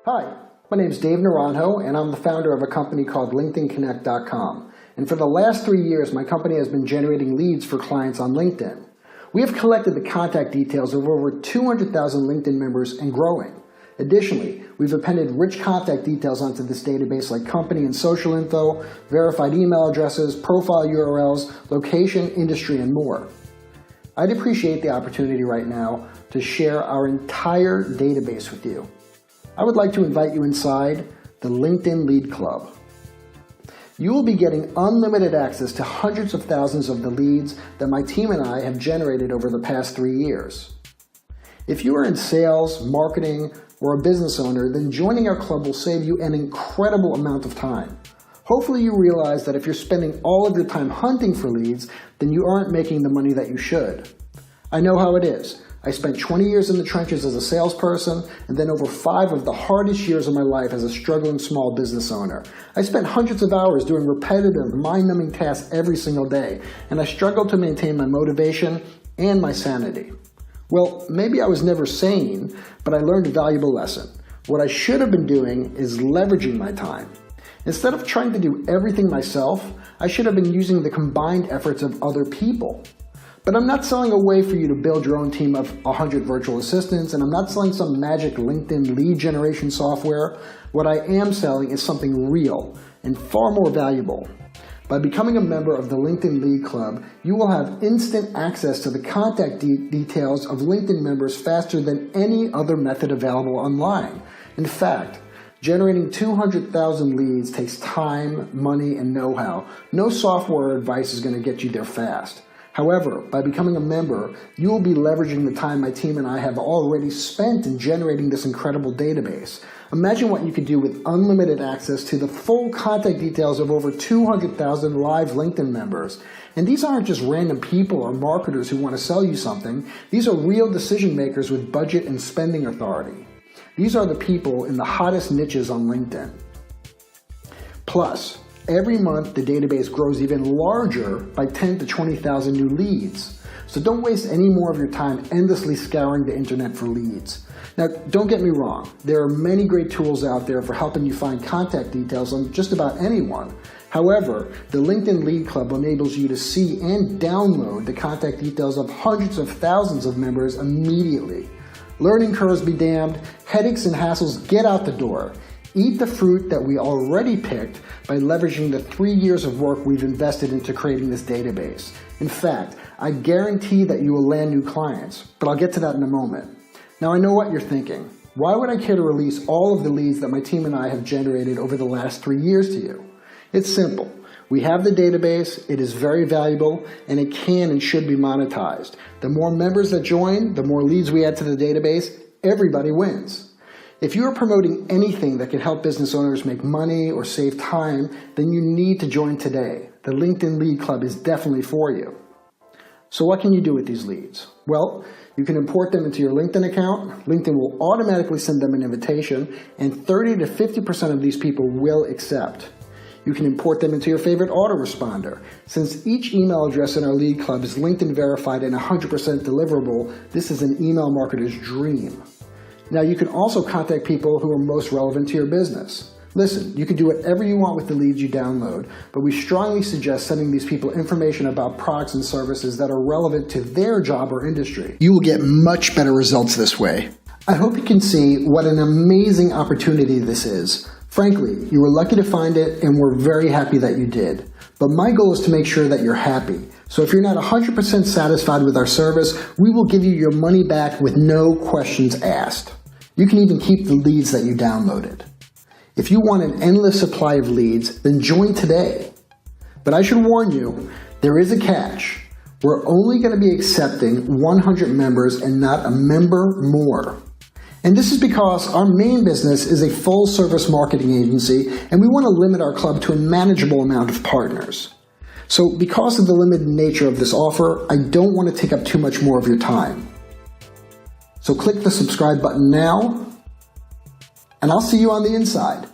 Hi, my name is Dave Naranjo, and I'm the founder of a company called LinkedInConnect.com. And for the last 3 years, my company has been generating leads for clients on LinkedIn. We have collected the contact details of over 200,000 LinkedIn members and growing. Additionally, we've appended rich contact details onto this database like company and social info, verified email addresses, profile URLs, location, industry, and more. I'd appreciate the opportunity right now to share our entire database with you. I would like to invite you inside the LinkedIn Lead Club. You will be getting unlimited access to hundreds of thousands of the leads that my team and I have generated over the past 3 years. If you are in sales, marketing, or a business owner, then joining our club will save you an incredible amount of time. Hopefully you realize that if you're spending all of your time hunting for leads, then you aren't making the money that you should. I know how it is. I spent 20 years in the trenches as a salesperson, and then over 5 of the hardest years of my life as a struggling small business owner. I spent hundreds of hours doing repetitive, mind-numbing tasks every single day, and I struggled to maintain my motivation and my sanity. Well, maybe I was never sane, but I learned a valuable lesson. What I should have been doing is leveraging my time. Instead of trying to do everything myself, I should have been using the combined efforts of other people. But I'm not selling a way for you to build your own team of 100 virtual assistants, and I'm not selling some magic LinkedIn lead generation software. What I am selling is something real and far more valuable. By becoming a member of the LinkedIn Lead Club, you will have instant access to the contact details of LinkedIn members faster than any other method available online. In fact, generating 200,000 leads takes time, money, and know-how. No software or advice is going to get you there fast. However, by becoming a member, you will be leveraging the time my team and I have already spent in generating this incredible database. Imagine what you could do with unlimited access to the full contact details of over 200,000 live LinkedIn members. And these aren't just random people or marketers who want to sell you something. These are real decision makers with budget and spending authority. These are the people in the hottest niches on LinkedIn. Plus, every month, the database grows even larger by 10 to 20,000 new leads. So don't waste any more of your time endlessly scouring the internet for leads. Now, don't get me wrong. There are many great tools out there for helping you find contact details on just about anyone. However, the LinkedIn Lead Club enables you to see and download the contact details of hundreds of thousands of members immediately. Learning curves be damned, headaches and hassles get out the door. Eat the fruit that we already picked by leveraging the 3 years of work we've invested into creating this database. In fact, I guarantee that you will land new clients, but I'll get to that in a moment. Now I know what you're thinking. Why would I care to release all of the leads that my team and I have generated over the last 3 years to you? It's simple. We have the database, it is very valuable, and it can and should be monetized. The more members that join, the more leads we add to the database, everybody wins. If you are promoting anything that can help business owners make money or save time, then you need to join today. The LinkedIn Lead Club is definitely for you. So what can you do with these leads? Well, you can import them into your LinkedIn account. LinkedIn will automatically send them an invitation, and 30 to 50% of these people will accept. You can import them into your favorite autoresponder. Since each email address in our Lead Club is LinkedIn verified and 100% deliverable, this is an email marketer's dream. Now, you can also contact people who are most relevant to your business. Listen, you can do whatever you want with the leads you download, but we strongly suggest sending these people information about products and services that are relevant to their job or industry. You will get much better results this way. I hope you can see what an amazing opportunity this is. Frankly, you were lucky to find it, and we're very happy that you did. But my goal is to make sure that you're happy. So if you're not 100% satisfied with our service, we will give you your money back with no questions asked. You can even keep the leads that you downloaded. If you want an endless supply of leads, then join today. But I should warn you, there is a catch. We're only going to be accepting 100 members and not a member more. And this is because our main business is a full-service marketing agency, and we want to limit our club to a manageable amount of partners. So because of the limited nature of this offer, I don't want to take up too much more of your time. So click the subscribe button now, and I'll see you on the inside.